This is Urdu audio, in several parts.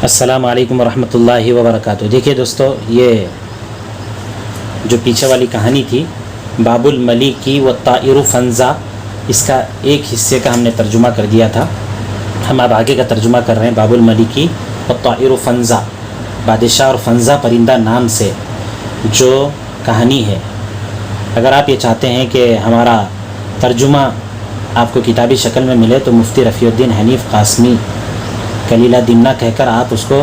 السلام علیکم ورحمۃ اللہ وبرکاتہ۔ دیکھیے دوستو، یہ جو پیچھے والی کہانی تھی باب الملک کی والطائر فنزا، اس کا ایک حصے کا ہم نے ترجمہ کر دیا تھا۔ ہم اب آگے کا ترجمہ کر رہے ہیں باب الملک کی والطائر فنزا، بادشاہ اور فنزا پرندہ نام سے جو کہانی ہے۔ اگر آپ یہ چاہتے ہیں کہ ہمارا ترجمہ آپ کو کتابی شکل میں ملے تو مفتی رفیع الدین حنیف قاسمی کلیلہ دمنہ کہہ کر آپ اس کو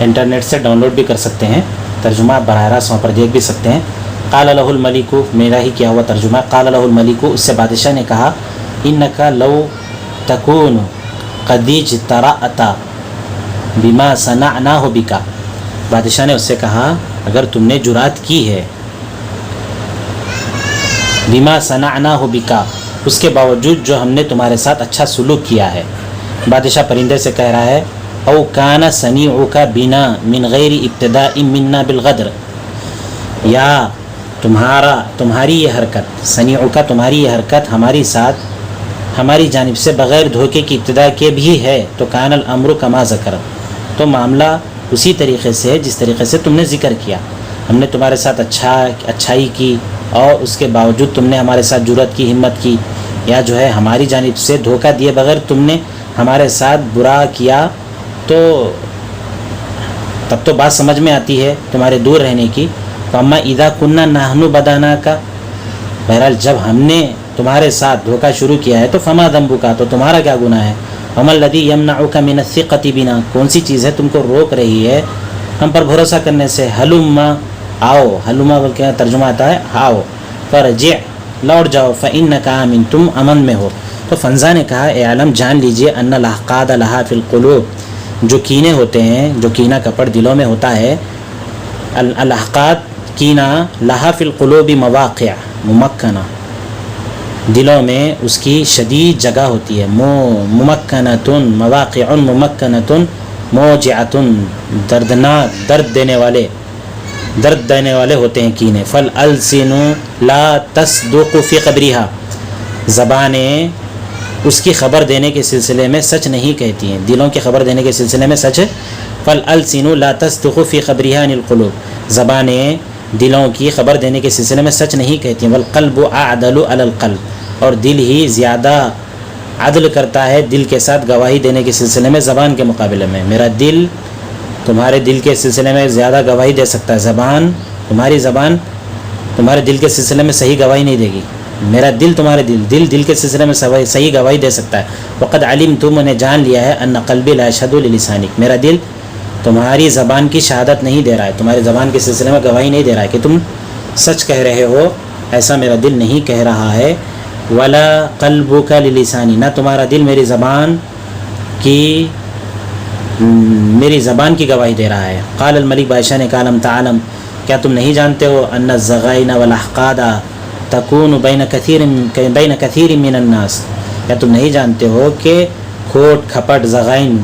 انٹرنیٹ سے ڈاؤن لوڈ بھی کر سکتے ہیں۔ ترجمہ آپ براہ راست وہاں پر دیکھ بھی سکتے ہیں۔ قال له الملک، میرا ہی کیا ہوا ترجمہ، قال له الملک، اس سے بادشاہ نے کہا، انک لو تکون قد اجترأت بما صنعناه بک، بادشاہ نے اس سے کہا اگر تم نے جرات کی ہے بما صنعناه بک، اس کے باوجود جو ہم نے تمہارے ساتھ اچھا سلوک کیا ہے۔ بادشاہ پرندے سے کہہ رہا ہے، او کان صنیعک بنا من غیر ابتداء منا بالغدر، یا تمہاری یہ حرکت، صنیعک تمہاری یہ حرکت ہماری ساتھ ہماری جانب سے بغیر دھوکے کی ابتدا کے بھی ہے، تو کان الامر کما ذکر، تو معاملہ اسی طریقے سے جس طریقے سے تم نے ذکر کیا۔ ہم نے تمہارے ساتھ اچھائی کی اور اس کے باوجود تم نے ہمارے ساتھ جرات کی، ہمت کی، یا جو ہے ہماری جانب سے دھوکہ دیے بغیر تم نے ہمارے ساتھ برا کیا، تو تب تو بات سمجھ میں آتی ہے تمہارے دور رہنے کی۔ فاما اذا كنا نحن بداناک، بہرحال جب ہم نے تمہارے ساتھ دھوکہ شروع کیا ہے تو فما ذنبک، تو تمہارا کیا گناہ ہے۔ وما الذی یمنعک من الثقة بنا، کون سی چیز ہے تم کو روک رہی ہے ہم پر بھروسہ کرنے سے۔ حلم، آؤ، حلم بول کے ترجمہ آتا ہے آؤ، فرجع، لوٹ جاؤ، فإنک آمن، تم امن میں ہو۔ تو فنزا نے کہا، اے عالم جان لیجئے، ان الاحقاد لہا فی القلوب، جو کینے ہوتے ہیں، جو کینہ کپڑ دلوں میں ہوتا ہے، الاحقاد کینہ لہا فی القلوب مواقع ممکنہ، دلوں میں اس کی شدید جگہ ہوتی ہے، ممکنۃ، مواقع ممکنۃ، موجعۃ، دردناک، درد دینے والے ہوتے ہیں کینے۔ فالالسن لا تصدق فی قبرہا، زبانیں اس کی خبر دینے کے سلسلے میں سچ نہیں کہتی ہیں، دلوں کی خبر دینے کے سلسلے میں سچ ہے۔ فالالسن لا تصدق فی خبرها عن القلوب، زبانیں دلوں کی خبر دینے کے سلسلے میں سچ نہیں کہتی ہیں۔ والقلب اعدل علی القلب، اور دل ہی زیادہ عدل کرتا ہے دل کے ساتھ گواہی دینے کے سلسلے میں زبان کے مقابلے میں۔ میرا دل تمہارے دل کے سلسلے میں زیادہ گواہی دے سکتا ہے، تمہاری زبان تمہارے دل کے سلسلے میں صحیح گواہی نہیں دے گی۔ میرا دل تمہارے دل کے سلسلے میں صحیح گواہی دے سکتا ہے۔ وقد علمت، میں نے جان لیا ہے، ان قلبی لا یشهد للسانک، میرا دل تمہاری زبان کی شہادت نہیں دے رہا ہے، تمہاری زبان کے سلسلے میں گواہی نہیں دے رہا ہے کہ تم سچ کہہ رہے ہو، ایسا میرا دل نہیں کہہ رہا ہے۔ ولا قلبک للسانی، نہ تمہارا دل میری زبان کی گواہی دے رہا ہے۔ قال الملک، بادشاہ نے کہا، لم تعلم، کیا تم نہیں جانتے ہو، ان الزغائن والاحقاد تکون بین کثیر من الناس، کیا تم نہیں جانتے ہو کہ کھوٹ کھپٹ زغائن،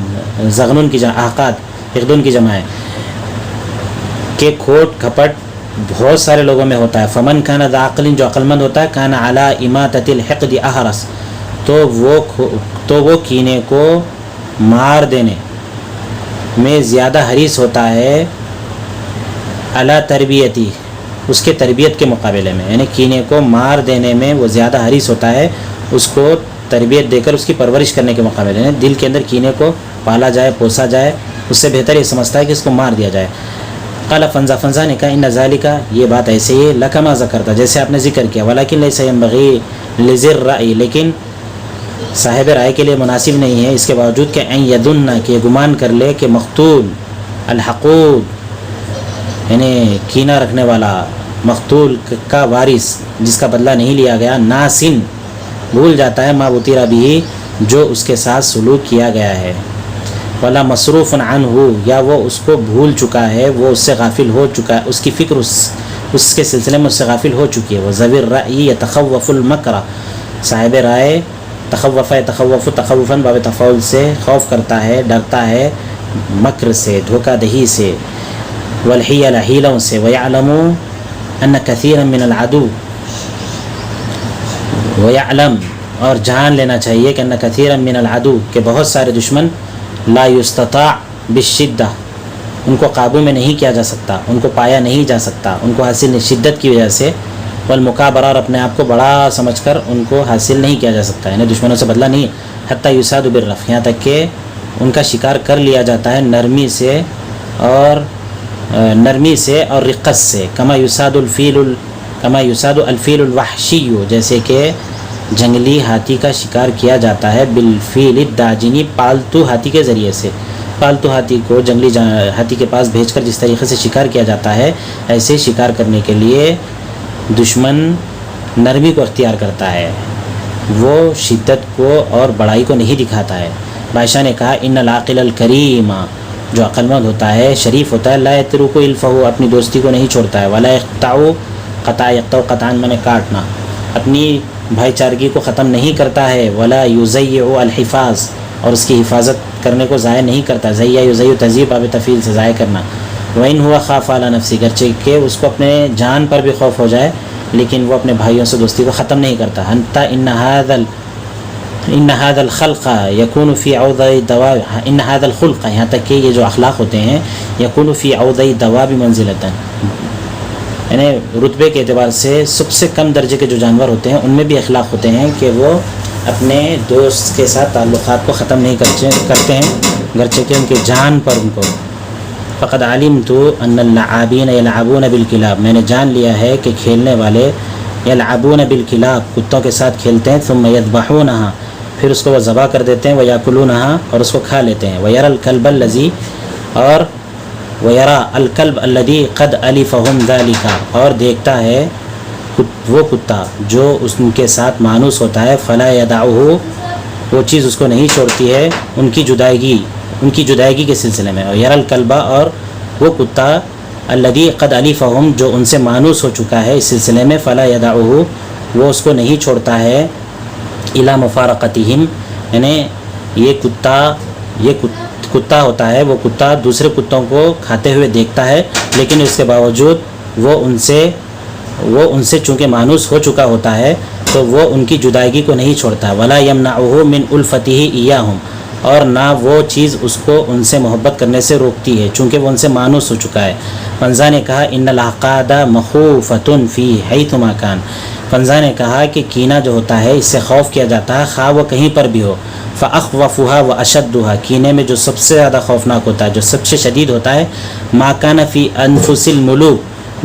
زغنون کی جمع، احقاد اقدون کی جمع ہے، کہ کھوٹ کھپٹ بہت سارے لوگوں میں ہوتا ہے۔ فمن کان ذا عقل، جو عقل مند ہوتا ہے، کان علی اماطۃ الحقد احرص، تو وہ کینے کو مار دینے میں زیادہ حریص ہوتا ہے، علی تربیتی، اس کے تربیت کے مقابلے میں، یعنی کینے کو مار دینے میں وہ زیادہ حریص ہوتا ہے، اس کو تربیت دے کر اس کی پرورش کرنے کے مقابلے میں۔ دل کے اندر کینے کو پالا جائے، پوسا جائے، اس سے بہتر یہ سمجھتا ہے کہ اس کو مار دیا جائے۔ قال فنزا نے کہا، ان ذالک، یہ بات ایسے ہی لکما ذکرتا، جیسے آپ نے ذکر کیا، ولکن لیس ینبغی لذی الرأی، لیکن صاحب رائے کے لیے مناسب نہیں ہے، اس کے باوجود کہ ان یظن، کہ گمان کر لے کہ مقتول الحقود، یعنی کینہ رکھنے والا، مقتول کا وارث جس کا بدلہ نہیں لیا گیا، ناسن، بھول جاتا ہے، ما بطیر بھی، جو اس کے ساتھ سلوک کیا گیا ہے، ولا مصروف عنہ، یا وہ اس کو بھول چکا ہے، وہ اس سے غافل ہو چکا ہے، اس کی فکر اس کے سلسلے میں اس سے غافل ہو چکی ہے۔ وہ ذوی الرأی یتخوف المکر، صاحب رائے تخوفاً باب تفاعل سے خوف کرتا ہے، ڈرتا ہے، مکر سے، دھوکہ دہی سے، والحیل، حیلوں سے، ویعلم ان کثیرا من العدو، ویعلم، اور جان لینا چاہیے کہ ان کثیرا من العدو، کہ بہت سارے دشمن، لا یستطاع بالشدہ، ان کو قابو میں نہیں کیا جا سکتا، ان کو پایا نہیں جا سکتا، ان کو حاصل شدت کی وجہ سے، والمکابرہ، اور اپنے آپ کو بڑا سمجھ کر ان کو حاصل نہیں کیا جا سکتا، یعنی دشمنوں سے بدلہ نہیں، حتیٰ یصاد بالرفع، یہاں تک کہ ان کا شکار کر لیا جاتا ہے نرمی سے اور رقت سے، کما یصاد الفیل الوحشی، جیسے کہ جنگلی ہاتھی کا شکار کیا جاتا ہے، بالفیل الداجنی، پالتو ہاتھی کے ذریعے سے، پالتو ہاتھی کو جنگلی ہاتھی کے پاس بھیج کر جس طریقے سے شکار کیا جاتا ہے، ایسے شکار کرنے کے لیے دشمن نرمی کو اختیار کرتا ہے، وہ شدت کو اور بڑائی کو نہیں دکھاتا ہے۔ بادشاہ نے کہا ان العاقل الکریم، جو عقل مند ہوتا ہے، شریف ہوتا ہے، لا یترک الفہ، اپنی دوستی کو نہیں چھوڑتا ہے، ولا یقطع، یقطع قطعا میں نے کاٹنا، اپنی بھائی چارگی کو ختم نہیں کرتا ہے، ولا یضیع الحفاظ، اور اس کی حفاظت کرنے کو ضائع نہیں کرتا، ضیع یضیع تذیب باب تفعیل سے ضائع کرنا، وَإِنْ هُوَ خَافَ عَلَى نَفْسِهِ، گرچہ کہ اس کو اپنے جان پر بھی خوف ہو جائے لیکن وہ اپنے بھائیوں سے دوستی کو ختم نہیں کرتا، حتیٰ ان هذا الخلق يكون في عوض الدواب، ان هذا الخلق، یہاں تک کہ یہ جو اخلاق ہوتے ہیں، يكون في عوض الدواب منزلة، یعنی رتبے کے اعتبار سے سب سے کم درجے کے جو جانور ہوتے ہیں ان میں بھی اخلاق ہوتے ہیں کہ وہ اپنے دوست کے ساتھ تعلقات کو ختم نہیں کرتے ہیں، گرچہ کہ ان کے جان پر ان کو۔ فقد علمت ان اللعابین یلعبون بالکلاب، میں نے جان لیا ہے کہ کھیلنے والے یلعبون بالکلاب، کتوں کے ساتھ کھیلتے ہیں، ثم یذبحونہا، پھر اس کو وہ ذبح کر دیتے ہیں، ویاکلونہا، اور اس کو کھا لیتے ہیں، ویرى الکلب الذی، اور ویرى الکلب الذی قد الفهم ذلک، اور دیکھتا ہے وہ کتا جو اس کے ساتھ مانوس ہوتا ہے، فلا یدعہ، وہ چیز اس کو نہیں چھوڑتی ہے، ان کی جدائیگی کے سلسلے میں، اور یرى الکلبہ، اور وہ کتا الذی قد الفهم، جو ان سے مانوس ہو چکا ہے اس سلسلے میں، فلا یدعہ، وہ اس کو نہیں چھوڑتا ہے، الی مفارقتہم، یعنی یہ کتا ہوتا ہے، وہ کتا دوسرے کتوں کو کھاتے ہوئے دیکھتا ہے لیکن اس کے باوجود وہ ان سے چونکہ مانوس ہو چکا ہوتا ہے تو وہ ان کی جدائیگی کو نہیں چھوڑتا، ولا یمنعہ من الفتہ ایاہم، اور نہ وہ چیز اس کو ان سے محبت کرنے سے روکتی ہے چونکہ وہ ان سے مانوس ہو چکا ہے۔ فنزا نے کہا ان العقاد مخوفۃ فی حیثما کان، فنزا نے کہا کہ کینہ جو ہوتا ہے اس سے خوف کیا جاتا ہے خواہ وہ کہیں پر بھی ہو، فاخوفها واشدها، کینے میں جو سب سے زیادہ خوفناک ہوتا ہے، جو سب سے شدید ہوتا ہے، ما کان فی انفس الملوک،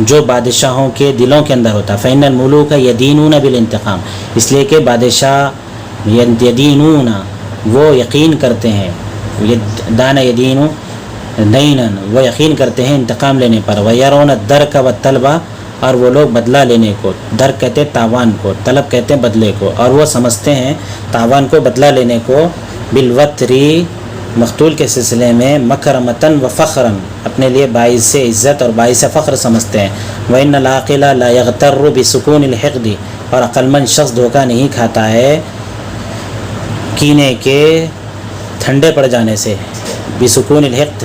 جو بادشاہوں کے دلوں کے اندر ہوتا ہے، فإن الملوک یدینون بالانتقام، اس لیے کہ بادشاہ یدینون، وہ یقین کرتے ہیں، دان یدین دینا، وہ یقین کرتے ہیں انتقام لینے پر، ویرون الدرک والطلبہ، اور وہ لوگ بدلہ لینے کو، درک کہتے ہیں تاوان کو، طلب کہتے ہیں بدلے کو، اور وہ سمجھتے ہیں تاوان کو، بدلہ لینے کو، بالوتری، مقتول کے سلسلے میں، مکرمتاً و فخراً، اپنے لیے باعث عزت اور باعث فخر سمجھتے ہیں، وَإِنَّ الْعَاقِلَ لَا يَغْتَرُّ بِسُكُونِ الْحِقْدِ، اور عقلمند شخص دھوکہ نہیں کھاتا ہے کینے کے ٹھنڈے پڑ جانے سے، بسکون الحقد،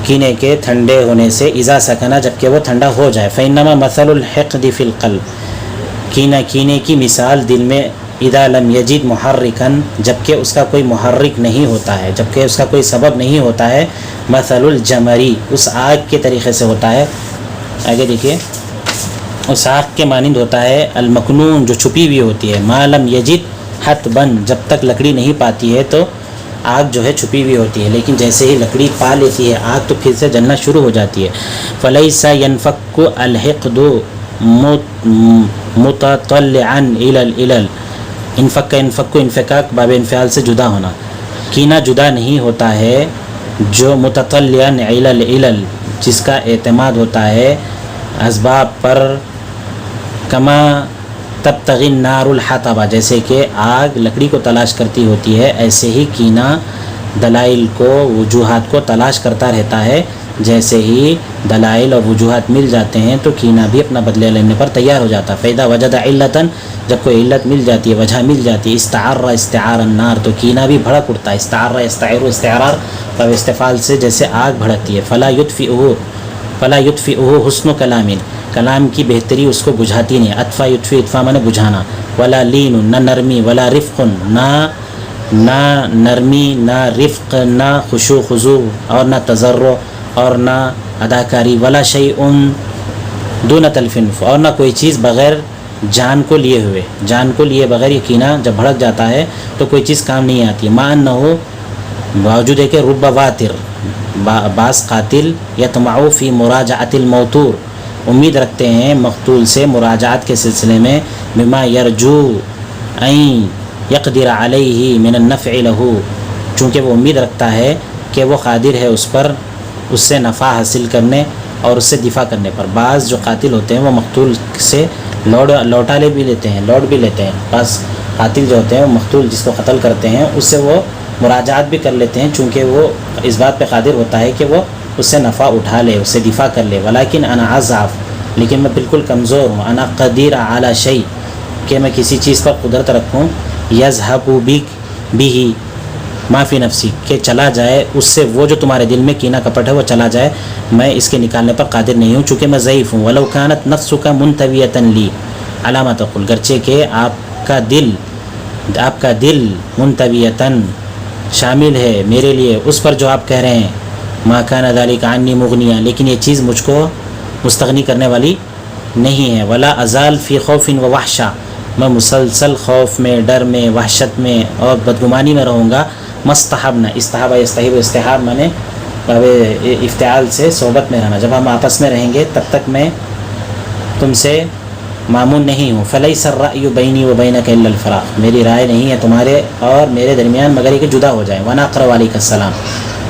کینے کے ٹھنڈے ہونے سے، اذا سکنا، جبکہ وہ ٹھنڈا ہو جائے، فإنما مثل الحقد فی القلب، کینے کی مثال دل میں، اذا لم یجد محرکا، جبکہ اس کا کوئی محرک نہیں ہوتا ہے، جبکہ اس کا کوئی سبب نہیں ہوتا ہے، مثل الجمری، اس آگ کے طریقے سے ہوتا ہے، آگے دیکھیے، اس آگ کے مانند ہوتا ہے، المکنون، جو چھپی ہوئی ہوتی ہے، ما لم یجد حتبن، جب تک لکڑی نہیں پاتی ہے تو آگ جو ہے چھپی ہوئی ہوتی ہے، لیکن جیسے ہی لکڑی پا لیتی ہے آگ تو پھر سے جلنا شروع ہو جاتی ہے، فلیس ینفک الحقد متطلعا الی العلل، انفک انفکاک باب انفعال سے جدا ہونا، کینہ جدا نہیں ہوتا ہے جو متطلعا الی العلل، جس کا اعتماد ہوتا ہے اسباب پر، کما تبتغی النار الحطب، جیسے کہ آگ لکڑی کو تلاش کرتی ہوتی ہے، ایسے ہی کینہ دلائل کو، وجوہات کو تلاش کرتا رہتا ہے، جیسے ہی دلائل اور وجوہات مل جاتے ہیں تو کینہ بھی اپنا بدلہ لینے پر تیار ہو جاتا ہے، فإذا وجد علۃ، جب کوئی علت مل جاتی ہے، وجہ مل جاتی ہے، استعار استعار النار، تو کینہ بھی بھڑک اٹھتا ہے، استعار استعار استعار باب استفعال سے، جیسے آگ بھڑکتی ہے، فلا یطفئہ حسن کلام کی بہتری اس کو بجھاتی نہیں، اطفا یطفی، اطفا مانے بجھانا، ولا لین، نہ نرمی، ولا رفق، نہ نہ نرمی، نہ رفق، نہ خشوع خضوع، اور نہ تضرع، اور نہ اداکاری، ولا شیء دون تلفنف، اور نہ کوئی چیز بغیر جان کو لیے ہوئے، جان کو لیے بغیر یقینا جب بھڑک جاتا ہے تو کوئی چیز کام نہیں آتی. ما انه باوجود ہے کہ رب واتر، بعض قاتل یطمع فی مراجعۃ الموتور، امید رکھتے ہیں مقتول سے مراجعت کے سلسلے میں، بما یرجو ان یقدر علیہ من النفع له، چونکہ وہ امید رکھتا ہے کہ وہ قادر ہے اس پر، اس سے نفع حاصل کرنے اور اس سے دفاع کرنے پر. بعض جو قاتل ہوتے ہیں وہ مقتول سے لوٹا لے بھی لیتے ہیں، لوٹ بھی لیتے ہیں. بعض قاتل جو ہوتے ہیں وہ مقتول جس کو قتل کرتے ہیں اس سے وہ مراجعت بھی کر لیتے ہیں، چونکہ وہ اس بات پہ قادر ہوتا ہے کہ وہ اس سے نفع اٹھا لے، اس سے دفاع کر لے. ولیکن انا اضعف، لیکن میں بالکل کمزور ہوں. انا قدیر علی شیء، کہ میں کسی چیز پر قدرت رکھوں. یذهب به ما فی نفسی، کہ چلا جائے اس سے وہ جو تمہارے دل میں کینہ کپٹ ہے وہ چلا جائے، میں اس کے نکالنے پر قادر نہیں ہوں چونکہ میں ضعیف ہوں. ولو كانت نفسک منتویۃ لی علی ما تقول، گرچہ کہ آپ کا دل منتویۃ شامل ہے میرے لیے اس پر جو آپ کہہ رہے ہیں. ما کان ذلک عنی مغنیا، لیکن یہ چیز مجھ کو مستغنی کرنے والی نہیں ہے. ولا ازال فی خوف و وحشہ، میں مسلسل خوف میں، ڈر میں، وحشت میں اور بدگمانی میں رہوں گا. مستحبنا، استحاب یستحب، استحاب مانے افتعال سے صحبت میں رہنا، جب ہم آپس میں رہیں گے تب تک میں تم سے معمون نہیں ہوں. فلیس الرأی بینی و بینک الا الفراق، میری رائے نہیں ہے تمہارے اور میرے درمیان مگر یہ کہ جدا ہو جائیں. وانا اقرأ علیک السلام،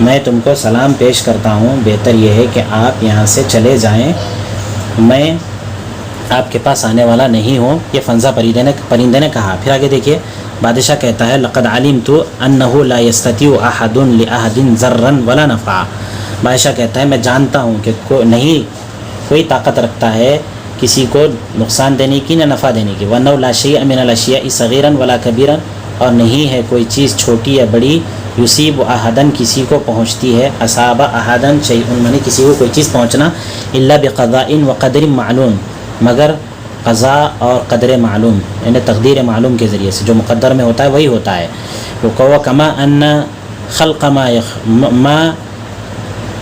میں تم کو سلام پیش کرتا ہوں، بہتر یہ ہے کہ آپ یہاں سے چلے جائیں، میں آپ کے پاس آنے والا نہیں ہوں. یہ فنزا پرندے نے کہا. پھر آگے دیکھیے، بادشاہ کہتا ہے لقد علمت انه لا يستطيع احد لاحد ضرا ولا نفعا. بادشاہ کہتا ہے میں جانتا ہوں کہ نہیں کوئی طاقت رکھتا ہے کسی کو نقصان دینے کی نہ نفع دینے کی. وانه لا شيء من الاشياء صغيرا ولا كبيرا، اور نہیں ہے کوئی چیز چھوٹی یا بڑی، یصیب احدن کسی کو پہنچتی ہے، اصاب احدن شیء معنی کسی کو کوئی چیز پہنچنا، الا بقضاء وقدر معلوم، مگر قضاء اور قدر معلوم یعنی تقدیر معلوم کے ذریعے سے، جو مقدر میں ہوتا ہے وہی ہوتا ہے. وہ کما ان خلق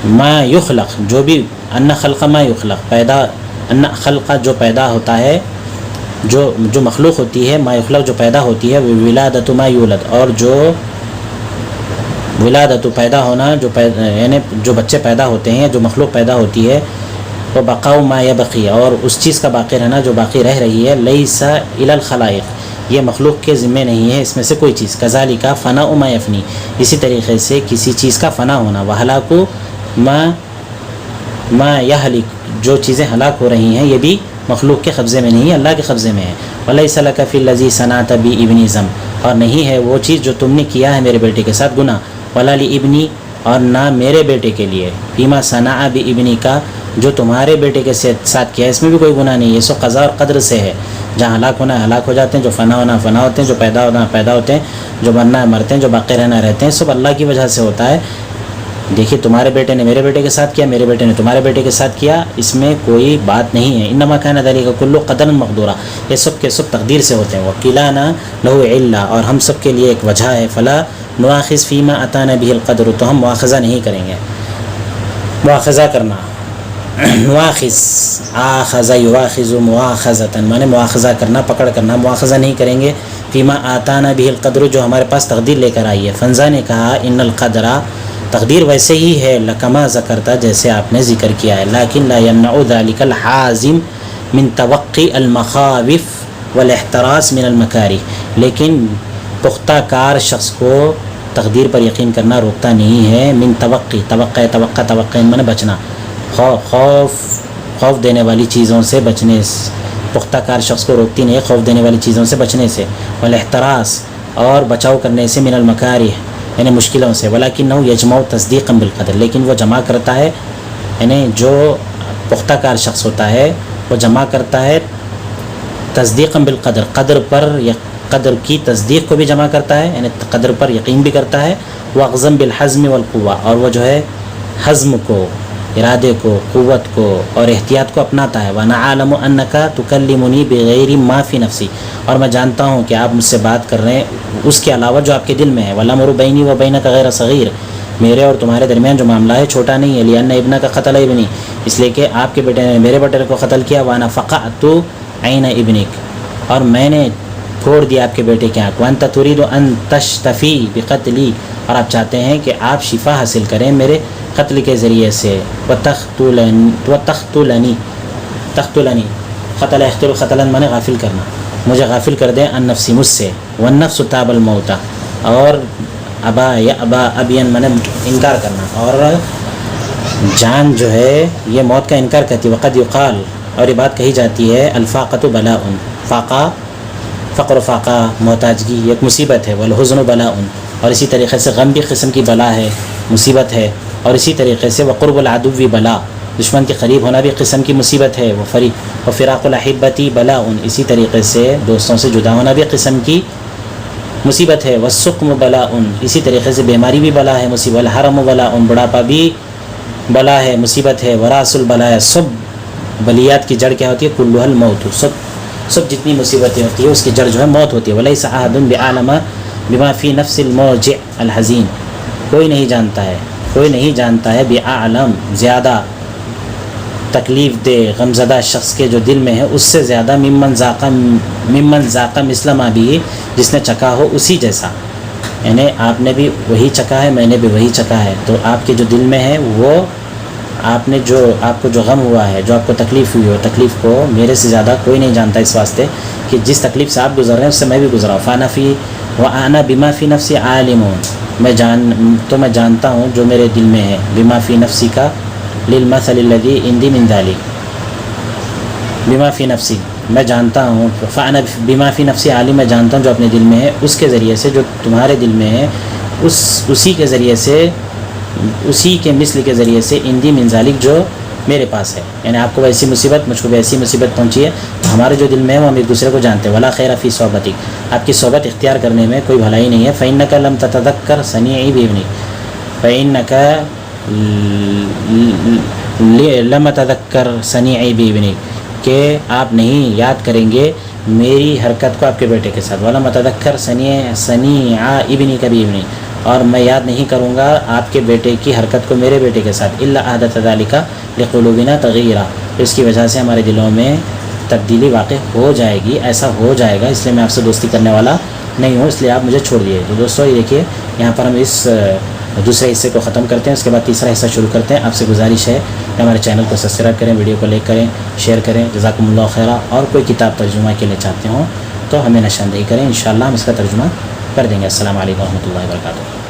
ما یخلق، جو بھی ان خلق ما یخلق، پیدا ان خلق جو پیدا ہوتا ہے، جو مخلوق ہوتی ہے، ما یخلق جو پیدا ہوتی ہے، ولادت ما یولد، اور جو ولادت پیدا ہونا، یعنی جو بچے پیدا ہوتے ہیں، جو مخلوق پیدا ہوتی ہے، وہ بقاء ما یبقی، اور اس چیز کا باقی رہنا جو باقی رہ رہی ہے، لیس الی الخلائق، یہ مخلوق کے ذمے نہیں ہے اس میں سے کوئی چیز. کذالک فناء ما یفنی، اسی طریقے سے کسی چیز کا فنا ہونا. وہلاک ما یہلک، جو چیزیں ہلاک ہو رہی ہیں یہ بھی مخلوق کے قبضے میں نہیں ہے، اللہ کے قبضے میں ہے. ولیس لک فی الذی صنعت بی ابنی ذم، اور نہیں ہے وہ چیز جو تم نے کیا ہے میرے بیٹے کے ساتھ گناہ. ولا لابنی، اور نہ میرے بیٹے کے لیے، فیما صنع بابنی کا، جو تمہارے بیٹے کے ساتھ کیا ہے اس میں بھی کوئی گناہ نہیں ہے. سو قضا اور قدر سے ہے، جہاں ہلاک ہونا ہے ہلاک ہو جاتے ہیں، جو فنا ہونا فنا ہوتے ہیں، جو پیدا ہونا پیدا ہوتے ہیں، جو مرنا ہے مرتے ہیں، جو باقی رہنا رہتے ہیں، سب اللہ کی وجہ سے ہوتا ہے. دیکھیے تمہارے بیٹے نے میرے بیٹے کے ساتھ کیا، میرے بیٹے نے تمہارے بیٹے کے ساتھ کیا، اس میں کوئی بات نہیں ہے. انما کان ذلک کلہ قدرا مقدورا، یہ سب کے سب تقدیر سے ہوتے ہیں. وکلانا لہ علہ، اور ہم سب کے لیے ایک وجہ ہے. فلا نؤاخذ فیما اتانا به القدر، تو ہم مؤاخذہ نہیں کریں گے. مؤاخذہ کرنا، نواخذ، آخذ یواخذ مواخذۃ، معنی مواخذہ کرنا، پکڑ کرنا. مواخذہ نہیں کریں گے فیما آتانا به القدر، جو ہمارے پاس تقدیر لے کر آئی ہے. فنزا نے کہا ان القدر، تقدیر ویسے ہی ہے، لکما ذکرتا، جیسے آپ نے ذکر کیا ہے. لیکن لا یمنع ذلك الحازم من توقی المخاوف والاحتراس من المکارہ، لیکن پختہ کار شخص کو تقدیر پر یقین کرنا روکتا نہیں ہے. من توقع معنی بچنا، خوف دینے والی چیزوں سے بچنے، پختہ کار شخص کو روکتی نہیں ہے خوف دینے والی چیزوں سے بچنے سے. والاحتراس، اور بچاؤ کرنے سے، من المکارہ یعنی مشکلوں سے. ولکنہ یجمع تصدیقا بالقدر، لیکن وہ جمع کرتا ہے، یعنی جو پختہ کار شخص ہوتا ہے وہ جمع کرتا ہے تصدیقا بالقدر، قدر کی تصدیق کو بھی جمع کرتا ہے، یعنی قدر پر یقین بھی کرتا ہے. واغزم بالحزم والقوہ، اور وہ جو ہے حزم کو، ارادے کو، قوت کو اور احتیاط کو اپناتا ہے. وَنَعَلَمُ أَنَّكَ تُكَلِّمُنِي بِغَيْرِ مَا فِي نَفْسِي، اور میں جانتا ہوں کہ آپ مجھ سے بات کر رہے ہیں اس کے علاوہ جو آپ کے دل میں ہے. وَالْأَمْرُ بَيْنِي وَبَيْنَكَ غَيْرَ صَغِيرٍ، میرے اور تمہارے درمیان جو معاملہ ہے چھوٹا نہیں ہے. لِأَنَّ ابْنَكَ قَتَلَ ابْنِي، اس لیے کہ آپ کے بیٹے نے میرے بیٹے کو قتل کیا. وَأَنَا فَقَعْتُ عَيْنَ ابْنِكَ، اور میں نے پھوڑ دیا آپ کے بیٹے کی آنکھ. وَأَنْتَ تُرِيدُ أَنْ تَشْتَفِي بِقَتْلِي، اور آپ چاہتے ہیں کہ آپ شفا حاصل کریں میرے قتل کے ذریعے سے. وَتَقْتُلَنِي قتل يقتل قتلا مانے غافل کرنا، مجھے غافل کر دیں. ان نفسی، مجھ سے. والنفس تاب الموت، اور ابا یا ابا ابین مانے انکار کرنا، اور جان جو ہے یہ موت کا انکار کرتی. وقد یقال، اور یہ بات کہی جاتی ہے، الفاقۃ بلاء، فاقہ فقر و فاقہ محتاجگی ایک مصیبت ہے. والحزن بلاء، اور اسی طریقے سے غم بھی قسم کی بلا ہے، مصیبت ہے. اور اسی طریقے سے وقرب العدو بلا، دشمن کے قریب ہونا بھی قسم کی مصیبت ہے. وفراق الاحبتی بلاء، اسی طریقے سے دوستوں سے جدا ہونا بھی قسم کی مصیبت ہے. والسقم بلاء، اسی طریقے سے بیماری بھی بلا ہے، مصیبت. والحرم بلاء، بڑھاپا بھی بلا ہے، مصیبت ہے. وراس البلاء، سب بلیات کی جڑ کیا ہوتی ہے؟ کلھا الموت، سب جتنی مصیبتیں ہوتی ہیں اس کی جڑ جو ہے موت ہوتی ہے. ولیس احد بعالم بما فی نفس الموجع الحزین، کوئی نہیں جانتا ہے بعالم، زیادہ تکلیف دہ غمزدہ شخص کے جو دل میں ہے اس سے زیادہ ممن ذاق مثل ما بھی، جس نے چکھا ہو اسی جیسا. یعنی آپ نے بھی وہی چکھا ہے، میں نے بھی وہی چکھا ہے. تو آپ کے جو دل میں ہے وہ آپ کو جو غم ہوا ہے، جو آپ کو تکلیف ہوئی ہو، تکلیف کو میرے سے زیادہ کوئی نہیں جانتا، اس واسطے کہ جس تکلیف سے آپ گزر رہے ہیں اس سے میں بھی گزرا ہوں. وَأَنَا بِمَا فِي نَفْسِي عَالِمٌ، میں جانتا ہوں جو میرے دل میں ہے. بِمَا فِي نَفْسِي کا لِلْمَثَلِ الَّذِي عِنْدِي مِنْ ذَلِكَ، بِمَا فِي نَفْسِي میں جانتا ہوں. فَأَنَا بِمَا فِي نَفْسِي عَالِمٌ، میں جانتا ہوں جو اپنے دل میں ہے، اس کے ذریعے سے جو تمہارے دل میں ہے اسی کے ذریعے سے، اسی کے مثل کے ذریعے سے عندی من ذالک جو میرے پاس ہے. یعنی آپ کو ویسی مصیبت، مجھ کو ویسی مصیبت پہنچی ہے، ہمارے جو دل میں ہے وہ ہم ایک دوسرے کو جانتے ہیں. ولا خیر فی صحبتک، آپ کی صحبت اختیار کرنے میں کوئی بھلائی نہیں ہے. فإنک لم تتذکر صنیعی بابنک، فإنک لم تذکر صنیعی بابنک، کہ آپ نہیں یاد کریں گے میری حرکت کو آپ کے بیٹے کے ساتھ. ولم تذکر صنیع ابنک بابنی، اور میں یاد نہیں کروں گا آپ کے بیٹے کی حرکت کو میرے بیٹے کے ساتھ. الا احدث ذلک لقلوبنا تغیرا، اس کی وجہ سے ہمارے دلوں میں تبدیلی واقع ہو جائے گی، ایسا ہو جائے گا. اس لیے میں آپ سے دوستی کرنے والا نہیں ہوں، اس لیے آپ مجھے چھوڑ دیے. تو دوستو یہ دیکھیے یہاں پر ہم اس دوسرے حصے کو ختم کرتے ہیں، اس کے بعد تیسرا حصہ شروع کرتے ہیں. آپ سے گزارش ہے کہ ہمارے چینل کو سبسکرائب کریں، ویڈیو کو لائک کریں، شیئر کریں. جزاکم اللہ خیرہ. اور کوئی کتاب ترجمہ کے لیے چاہتے ہوں تو ہمیں نشاندہی کریں، انشاءاللہ ہم اس کا ترجمہ کر دیں گے. السلام علیکم و رحمۃ اللہ وبرکاتہ.